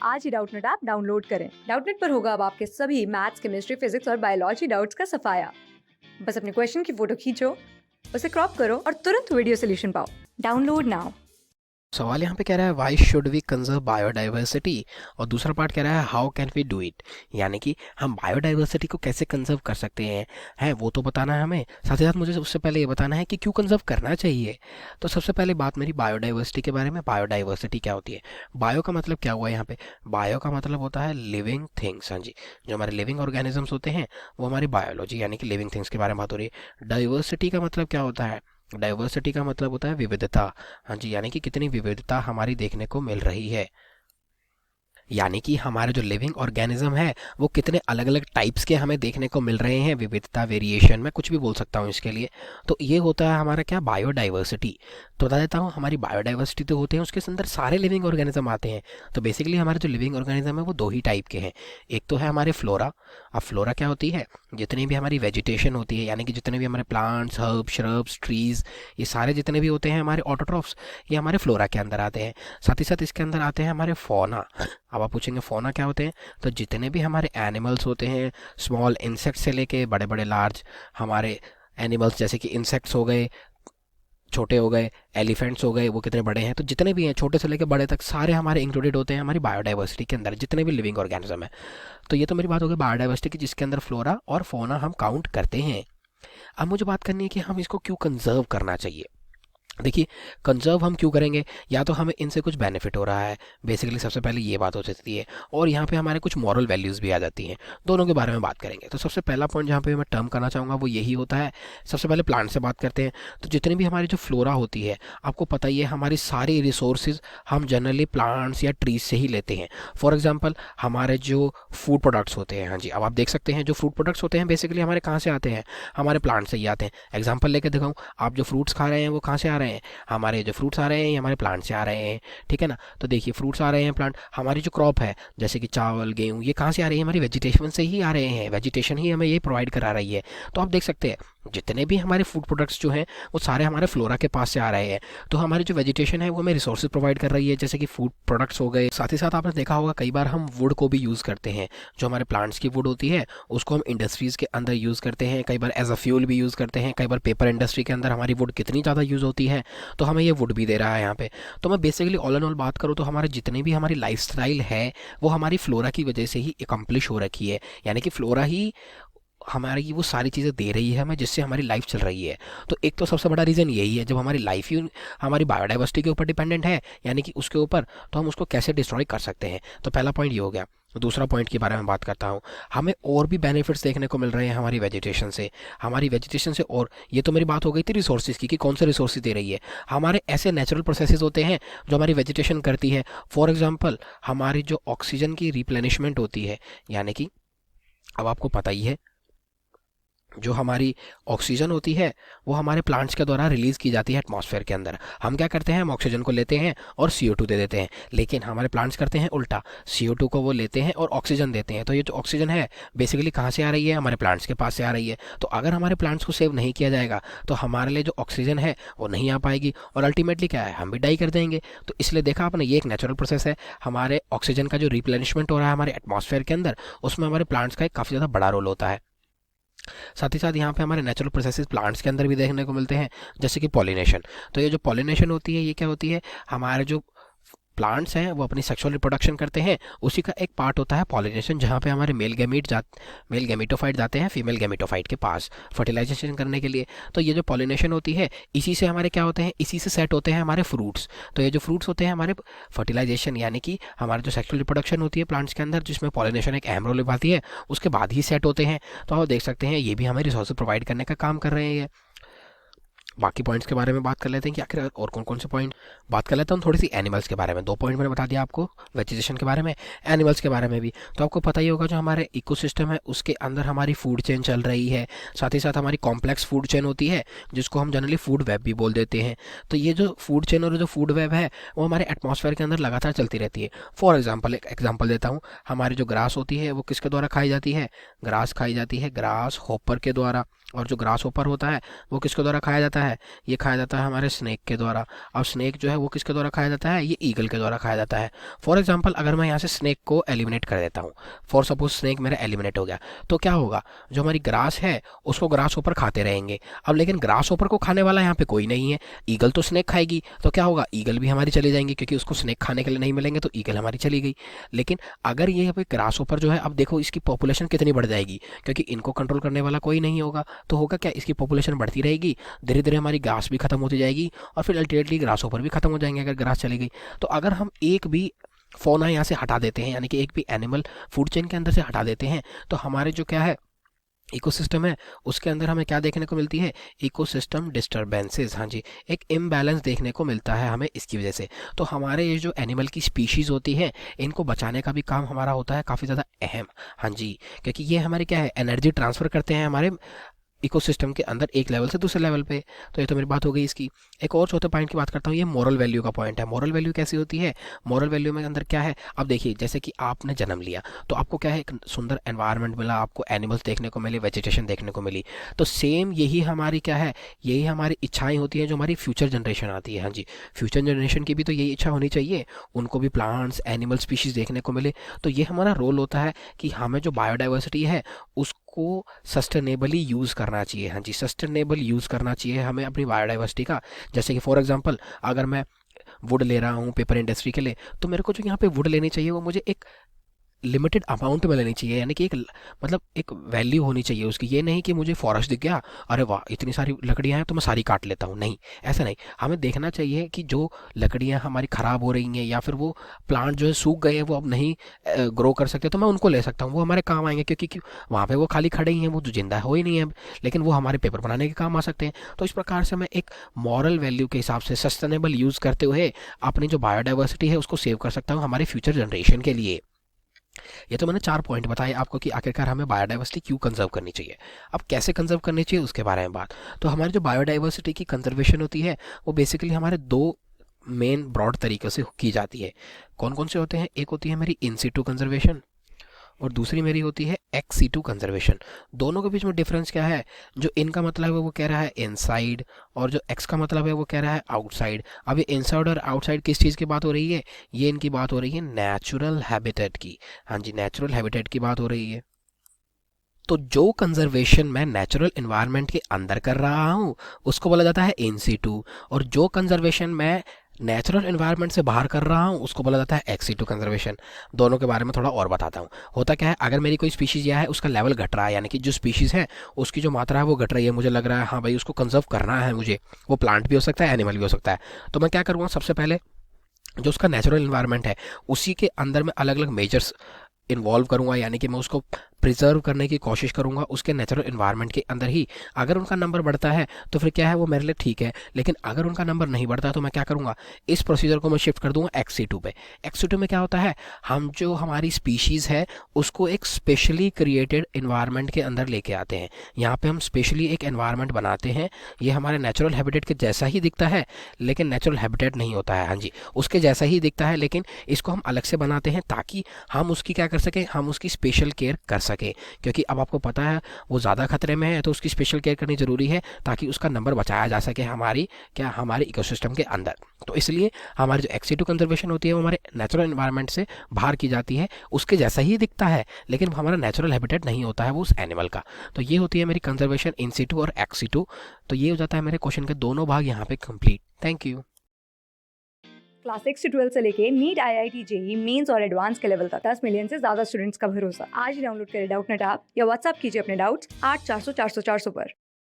आज ही Doubtnut app download करें। Doubtnut पर होगा अब आपके सभी मैथ्स, केमिस्ट्री, फिजिक्स और बायोलॉजी डाउट्स का सफाया। बस अपने क्वेश्चन की फोटो खींचो, उसे क्रॉप करो और तुरंत वीडियो सोल्यूशन पाओ। Download now. सवाल यहाँ पे कह रहा है why should we conserve biodiversity, और दूसरा पार्ट कह रहा है how can we do it, यानी कि हम बायोडाइवर्सिटी को कैसे कंजर्व कर सकते हैं वो तो बताना है हमें। साथ ही साथ मुझे सबसे पहले ये बताना है कि क्यों कंजर्व करना चाहिए। तो सबसे पहले बात मेरी बायोडाइवर्सिटी के बारे में। बायोडाइवर्सिटी क्या होती है? बायो का मतलब क्या हुआ यहाँ पे? बायो का मतलब होता है लिविंग थिंग्स। हाँ जी, जो हमारे लिविंग ऑर्गेनिजम्स होते हैं वो हमारी बायोलॉजी यानी कि लिविंग थिंग्स के बारे में बात हो रही है। डाइवर्सिटी का मतलब क्या होता है? डाइवर्सिटी का मतलब होता है विविधता। हाँ जी, यानी कि कितनी विविधता हमारी देखने को मिल रही है, यानी कि हमारे जो लिविंग ऑर्गेनिज्म है वो कितने अलग अलग टाइप्स के हमें देखने को मिल रहे हैं। विविधता, वेरिएशन, मैं कुछ भी बोल सकता हूँ इसके लिए। तो ये होता है हमारा क्या, बायोडाइवर्सिटी। तो बता देता हूँ, हमारी बायोडाइवर्सिटी तो होते हैं, उसके अंदर सारे लिविंग ऑर्गेनिज्म आते हैं। तो बेसिकली हमारे जो लिविंग ऑर्गेनिज्म है वो दो ही टाइप के हैं। एक तो है हमारे फ्लोरा। अब फ्लोरा क्या होती है? जितनी भी हमारी वेजिटेशन होती है, यानी कि जितने भी हमारे प्लांट्स, हर्ब, श्रब्स, ट्रीज, ये सारे जितने भी होते हैं हमारे ऑटोट्रॉफ्स, ये हमारे फ्लोरा के अंदर आते हैं। साथ ही साथ इसके अंदर आते हैं हमारे फौना। अब आप पूछेंगे फोना क्या होते हैं? तो जितने भी हमारे एनिमल्स होते हैं, स्मॉल इंसेक्ट से लेके बड़े बड़े लार्ज हमारे एनिमल्स, जैसे कि इंसेक्ट्स हो गए, छोटे हो गए, एलिफेंट्स हो गए, वो कितने बड़े हैं, तो जितने भी हैं छोटे से लेकर बड़े तक सारे हमारे इंक्लूडेड होते हैं हमारी बायोडाइवर्सिटी के अंदर, जितने भी लिविंग ऑर्गेनिज्म है। तो ये तो मेरी बात हो गई बायोडाइवर्सिटी की, जिसके अंदर फ्लोरा और फोना हम काउंट करते हैं। अब मुझे बात करनी है कि हम इसको क्यों कंजर्व करना चाहिए। देखिए, कंजर्व हम क्यों करेंगे? या तो हमें इनसे कुछ बेनिफिट हो रहा है, बेसिकली सबसे पहले ये बात हो जाती है, और यहाँ पे हमारे कुछ मॉरल वैल्यूज़ भी आ जाती हैं। दोनों के बारे में बात करेंगे। तो सबसे पहला पॉइंट जहाँ पे मैं टर्म करना चाहूँगा वो यही होता है। सबसे पहले प्लांट से बात करते हैं। तो जितनी भी हमारी जो फ्लोरा होती है, आपको पता ही है हमारी सारी रिसोर्सेज हम जनरली प्लांट्स या ट्रीज से ही लेते हैं। फॉर एग्जाम्पल, हमारे जो फूड प्रोडक्ट्स होते हैं, हाँ जी, अब आप देख सकते हैं जो फूड प्रोडक्ट्स होते हैं बेसिकली हमारे कहाँ से आते हैं? हमारे प्लांट से ही आते हैं। एग्जाम्पल लेके दिखाऊँ, आप जो फ्रूट्स खा रहे हैं वो कहाँ से आ रहे हैं? हमारे जो फ्रूट्स आ रहे हैं ये हमारे प्लांट से आ रहे हैं, ठीक है ना। तो देखिए, फ्रूट्स आ रहे हैं प्लांट, हमारी जो क्रॉप है जैसे कि चावल, गेहूँ, ये कहाँ से आ रही है? हमारी वेजिटेशन से ही आ रहे हैं। वेजिटेशन ही हमें ये प्रोवाइड करा रही है। तो आप देख सकते हैं जितने भी हमारे फूड प्रोडक्ट्स जो हैं वो सारे हमारे फ्लोरा के पास से आ रहे हैं। तो हमारी जो वेजिटेशन है वो हमें रिसोर्सेज प्रोवाइड कर रही है, जैसे कि फूड प्रोडक्ट्स हो गए। साथ ही साथ आपने देखा होगा कई बार हम वुड को भी यूज़ करते हैं। जो हमारे प्लांट्स की वुड होती है उसको हम इंडस्ट्रीज़ के अंदर यूज़ करते हैं, कई बार एज अ फ्यूल भी यूज़ करते हैं। कई बार पेपर इंडस्ट्री के अंदर हमारी वुड कितनी ज़्यादा यूज़ होती है तो हमें ये वुड भी दे रहा है यहाँ पे। तो मैं बेसिकली ऑल एंड ऑल बात करूँ तो हमारे जितनी भी हमारी लाइफस्टाइल है वो हमारी फ्लोरा की वजह से ही एकम्प्लिश हो रखी है, यानी कि फ्लोरा ही हमारी वो सारी चीज़ें दे रही है हमें जिससे हमारी लाइफ चल रही है। तो एक तो सबसे बड़ा रीज़न यही है, जब हमारी लाइफ ही हमारी बायोडाइवर्सिटी के ऊपर डिपेंडेंट है, यानी कि उसके ऊपर, तो हम उसको कैसे डिस्ट्रॉय कर सकते हैं। तो पहला पॉइंट ये हो गया। दूसरा पॉइंट के बारे में बात करता हूँ, हमें और भी बेनिफिट्स देखने को मिल रहे हैं हमारी वेजिटेशन से। और ये तो मेरी बात हो गई थी रिसोर्सेज की कि कौन से रिसोर्सेज दे रही है। हमारे ऐसे नेचुरल प्रोसेसेस होते हैं जो हमारी वेजिटेशन करती है। फॉर एग्जांपल, हमारी जो ऑक्सीजन की रिप्लेनिशमेंट होती है, यानी कि अब आपको पता ही है जो हमारी ऑक्सीजन होती है वो हमारे प्लांट्स के द्वारा रिलीज़ की जाती है एटमॉस्फेयर के अंदर। हम क्या करते हैं, हम ऑक्सीजन को लेते हैं और CO2 दे देते हैं, लेकिन हमारे प्लांट्स करते हैं उल्टा, CO2 को वो लेते हैं और ऑक्सीजन देते हैं। तो ये जो ऑक्सीजन है बेसिकली कहाँ से आ रही है? हमारे प्लांट्स के पास से आ रही है। तो अगर हमारे प्लांट्स को सेव नहीं किया जाएगा तो हमारे लिए जो ऑक्सीजन है वो नहीं आ पाएगी, और अल्टीमेटली क्या है, हम भी डाई कर देंगे। तो इसलिए देखा आपने, ये एक नेचुरल प्रोसेस है। हमारे ऑक्सीजन का जो रिप्लेनिशमेंट हो रहा है हमारे एटमॉस्फेयर के अंदर, उसमें हमारे प्लांट्स का एक काफ़ी ज़्यादा बड़ा रोल होता है। साथ ही साथ यहाँ पे हमारे नेचुरल प्रोसेसेस प्लांट्स के अंदर भी देखने को मिलते हैं, जैसे कि पॉलिनेशन। तो ये जो पॉलिनेशन होती है ये क्या होती है? हमारे जो प्लांट्स हैं वो अपनी सेक्सुअल रिप्रोडक्शन करते हैं, उसी का एक पार्ट होता है पॉलिनेशन, जहाँ पे हमारे मेल गैमेटोफाइट जाते हैं फीमेल गैमेटोफाइट के पास फर्टिलाइजेशन करने के लिए। तो ये जो पॉलिनेशन होती है इसी से हमारे क्या होते हैं, इसी से सेट होते हैं हमारे फ्रूट्स। तो ये जो फ्रूट्स होते हैं हमारे फर्टिलाइजेशन, यानी कि हमारी जो सेक्सुअल रिप्रोडक्शन होती है प्लांट्स के अंदर, जिसमें पॉलिनेशन एक अहम रोल निभाती है, उसके बाद ही सेट होते हैं। तो आप देख सकते हैं ये भी हमें रिसोर्स प्रोवाइड करने का काम कर रहे हैं। बाकी पॉइंट्स के बारे में बात कर लेते हैं कि आखिर और कौन कौन से पॉइंट। बात कर लेता हूँ थोड़ी सी एनिमल्स के बारे में। 2 पॉइंट मैंने बता दिया आपको, वेजिटेशन के बारे में, एनिमल्स के बारे में भी। तो आपको पता ही होगा जो हमारे इकोसिस्टम है उसके अंदर हमारी फूड चेन चल रही है। साथ ही साथ हमारी कॉम्प्लेक्स फूड चेन होती है जिसको हम जनरली फूड वेब भी बोल देते हैं। तो ये जो फूड चेन और जो फूड वेब है वो हमारे एटमॉस्फेयर के अंदर लगातार चलती रहती है। फॉर एग्जाम्पल, एक एग्जाम्पल देता हूँ, हमारी जो ग्रास होती है वो किसके द्वारा खाई जाती है? ग्रास खाई जाती है ग्रास होपर के द्वारा। और जो ग्रास होपर होता है वो किसके द्वारा खाया जाता है? ये खाया जाता है हमारे स्नेक के द्वारा। अब स्नेक जो है वो किसके द्वारा खाया जाता है? ये ईगल के द्वारा खाया जाता है। फॉर एग्जाम्पल अगर मैं यहाँ से स्नेक को एलिमिनेट कर देता हूँ, फॉर सपोज स्नेक मेरा एलिमिनेट हो गया, तो क्या होगा? जो हमारी ग्रास है उसको ग्रास ऊपर खाते रहेंगे। अब लेकिन ग्रास ऊपर को खाने वाला यहाँ पे कोई नहीं है, ईगल तो स्नेक खाएगी, तो क्या होगा? ईगल भी हमारी चली जाएंगी, क्योंकि उसको स्नेक खाने के लिए नहीं मिलेंगे, तो ईगल हमारी चली गई। लेकिन अगर ये अभी ग्रास ऊपर जो है, अब देखो इसकी पॉपुलेशन कितनी बढ़ जाएगी, क्योंकि इनको कंट्रोल करने वाला कोई नहीं होगा। तो होगा क्या? इसकी पॉपुलेशन बढ़ती रहेगी, धीरे धीरे हमारी घास भी खत्म होती जाएगी, और फिर अल्टीमेटली ग्रास ऊपर भी खत्म हो जाएंगे अगर ग्रास चली गई। तो अगर हम एक भी फौना यहाँ से हटा देते हैं, यानी कि एक भी एनिमल फूड चेन के अंदर से हटा देते हैं, तो हमारे जो क्या है इकोसिस्टम है उसके अंदर हमें क्या देखने को मिलती है? Ecosystem disturbances. हाँ जी, एक इम्बैलेंस देखने को मिलता है हमें इसकी वजह से। तो हमारे ये जो एनिमल की स्पीशीज़ होती है, इनको बचाने का भी काम हमारा होता है काफ़ी ज़्यादा अहम। हाँ जी, क्योंकि ये हमारे क्या है, एनर्जी ट्रांसफ़र करते हैं हमारे इकोसिस्टम के अंदर एक लेवल से दूसरे लेवल पे। तो ये तो मेरी बात हो गई इसकी। एक और चौथे पॉइंट की बात करता हूँ, ये मोरल वैल्यू का पॉइंट है। मोरल वैल्यू कैसी होती है? मोरल वैल्यू में अंदर क्या है? अब देखिए, जैसे कि आपने जन्म लिया तो आपको क्या है, एक सुंदर एनवायरनमेंट मिला, आपको एनिमल्स देखने को मिले, वेजिटेशन देखने को मिली। तो सेम यही हमारी क्या है, यही हमारी इच्छाएं होती हैं जो हमारी फ्यूचर जनरेशन आती है। हाँ जी, फ्यूचर जनरेशन की भी तो यही इच्छा होनी चाहिए, उनको भी प्लांट्स एनिमल स्पीशीज़ देखने को मिले। तो ये हमारा रोल होता है कि हमें जो बायोडाइवर्सिटी है उसको सस्टेनेबली यूज़ करना चाहिए। हाँ जी, सस्टेनेबल यूज़ करना चाहिए हमें अपनी बायोडाइवर्सिटी का। जैसे कि फॉर एग्जांपल अगर मैं वुड ले रहा हूँ पेपर इंडस्ट्री के लिए, तो मेरे को जो यहाँ पे वुड लेनी चाहिए वो मुझे एक लिमिटेड अमाउंट में लेनी चाहिए, यानी कि एक मतलब एक वैल्यू होनी चाहिए उसकी। ये नहीं कि मुझे फॉरेस्ट दिख गया, अरे वाह इतनी सारी लकड़ियाँ हैं तो मैं सारी काट लेता हूँ, नहीं, ऐसा नहीं। हमें देखना चाहिए कि जो लकड़ियाँ हमारी ख़राब हो रही हैं या फिर वो प्लांट जो है सूख गए हैं, वो अब नहीं ग्रो कर सकते, तो मैं उनको ले सकता हूँ, वो हमारे काम आएंगे, क्योंकि वहाँ पर वो खाली खड़े ही हैं, वो तो जिंदा हो ही नहीं है अब, लेकिन वो हमारे पेपर बनाने के काम आ सकते हैं। तो इस प्रकार से मैं एक मॉरल वैल्यू के हिसाब से सस्टेनेबल यूज़ करते हुए अपनी जो बायोडाइवर्सिटी है उसको सेव कर सकता हूँ हमारे फ्यूचर जनरेशन के लिए। ये तो मैंने 4 पॉइंट बताए आपको कि आखिरकार हमें बायोडाइवर्सिटी क्यों कंजर्व करनी चाहिए। अब कैसे कंजर्व करनी चाहिए उसके बारे में बात। तो हमारी जो बायोडाइवर्सिटी की कंजर्वेशन होती है वो बेसिकली हमारे 2 मेन ब्रॉड तरीक़ों से की जाती है। कौन कौन से होते हैं? एक होती है मेरी इन सिटू कंजर्वेशन, और दूसरी मेरी होती है एक्स सीटू कंजर्वेशन। दोनों के बीच में डिफरेंस क्या है? जो इनका मतलब है वो कह रहा है इनसाइड, और जो एक्स का मतलब है वो कह रहा है आउटसाइड। अब ये इनसाइड और आउटसाइड किस चीज़ की बात हो रही है? ये इनकी बात हो रही है नेचुरल हैबिटेट की। हाँ जी, नेचुरल हैबिटेट की बात हो रही है। तो जो कंजर्वेशन मैं नेचुरल इन्वायरमेंट के अंदर कर रहा हूँ उसको बोला जाता है इन सीटू, और जो कंजर्वेशन मैं नेचुरल इन्वायरमेंट से बाहर कर रहा हूँ उसको बोला जाता है एक्स सीटू कंजर्वेशन। दोनों के बारे में थोड़ा और बताता हूँ। होता क्या है, अगर मेरी कोई स्पीशीज़ यह है उसका लेवल घट रहा है, यानी कि जो स्पीशीज़ है उसकी जो मात्रा है वो घट रही है, मुझे लग रहा है हाँ भाई उसको कंजर्व करना है मुझे, वो प्लांट भी हो सकता है एनिमल भी हो सकता है, तो मैं क्या करूँगा, सबसे पहले जो उसका नेचुरल इन्वायरमेंट है उसी के अंदर मैं अलग अलग मेजर्स इन्वॉल्व करूंगा, यानी कि मैं उसको प्रिजर्व करने की कोशिश करूंगा उसके नेचुरल इन्वायरमेंट के अंदर ही। अगर उनका नंबर बढ़ता है तो फिर क्या है, वो मेरे लिए ठीक है, लेकिन अगर उनका नंबर नहीं बढ़ता तो मैं क्या करूंगा, इस प्रोसीजर को मैं शिफ्ट कर दूंगा एक्स2 पे। एक्स2 में क्या होता है, हम जो हमारी स्पीशीज़ है उसको एक स्पेशली क्रिएटेड इन्वायरमेंट के अंदर लेके आते हैं। यहाँ पे हम स्पेशली एक एनवायरमेंट बनाते हैं, ये हमारे नेचुरल हैबिटेट के जैसा ही दिखता है लेकिन नेचुरल हैबिटेट नहीं होता है। हाँ जी, उसके जैसा ही दिखता है लेकिन इसको हम अलग से बनाते हैं ताकि हम उसकी क्या कर सकें, हम उसकी स्पेशल केयर कर सकें, क्योंकि अब आपको पता है वो ज़्यादा खतरे में है तो उसकी स्पेशल केयर करनी ज़रूरी है ताकि उसका नंबर बचाया जा सके हमारे इकोसिस्टम के अंदर। तो इसलिए हमारी जो एक्स2 कंजर्वेशन होती है वो हमारे नेचुरल एनवायरनमेंट से बाहर की जाती है, उसके जैसा ही दिखता है लेकिन हमारा नेचुरल हैबिटेट नहीं होता है वो उस एनिमल का। तो ये होती है मेरी कंजर्वेशन इन सीटू और एक्स2। तो ये हो जाता है मेरे क्वेश्चन के दोनों भाग यहाँ पे कंप्लीट। Thank you. क्लास 6 से 12 से लेके नीट IIT JEE मेंस और एडवांस के लेवल तक 10 मिलियन से ज्यादा स्टूडेंट्स का भरोसा। आज ही डाउनलोड करें डाउटनेट ऐप या व्हाट्सएप कीजिए अपने डाउट्स 8400 400 400 पर।